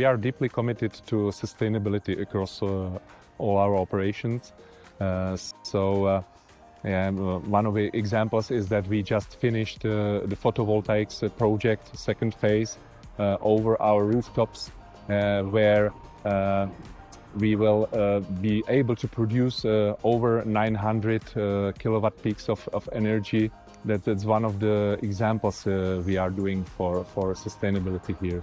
We are deeply committed to sustainability across all our operations. One of the examples is that we just finished the photovoltaics project, second phase, over our rooftops, where we will be able to produce over 900 kilowatt peaks of energy. That's one of the examples we are doing for sustainability here.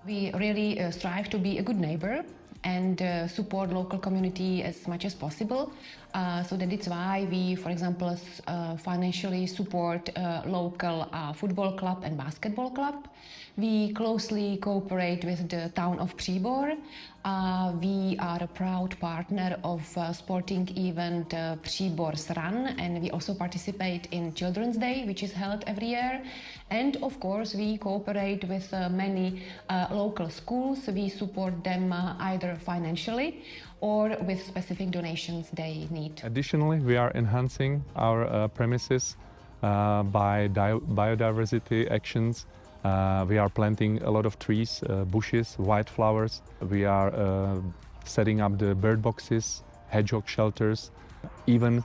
We really strive to be a good neighbor and support local community as much as possible. So that is why we, for example, financially support local football club and basketball club. We closely cooperate with the town of Příbor. We are a proud partner of sporting event Příbor's Run, and we also participate in Children's Day, which is held every year. And of course, we cooperate with many local schools. We support them either financially or with specific donations they need. Additionally, we are enhancing our premises by biodiversity actions. We are planting a lot of trees, bushes, wildflowers. We are setting up the bird boxes, hedgehog shelters. Even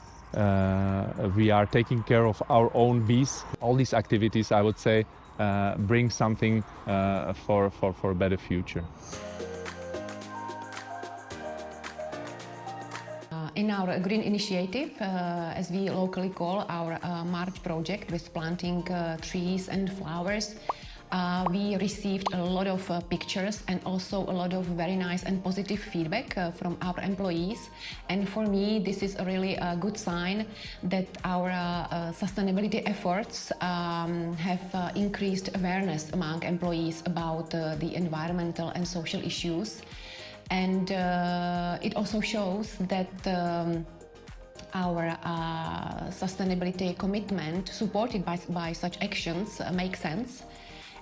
we are taking care of our own bees. All these activities, I would say, bring something for a better future. In our green initiative, as we locally call our March project with planting trees and flowers, we received a lot of pictures and also a lot of very nice and positive feedback from our employees. And for me, this is a really good sign that our sustainability efforts have increased awareness among employees about the environmental and social issues. And it also shows that our sustainability commitment, supported by such actions, makes sense,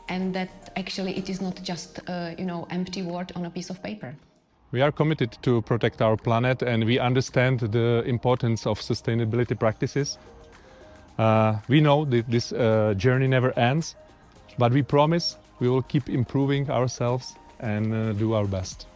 and that actually it is not just empty word on a piece of paper. We are committed to protect our planet, and we understand the importance of sustainability practices. We know that this journey never ends, but we promise we will keep improving ourselves and do our best.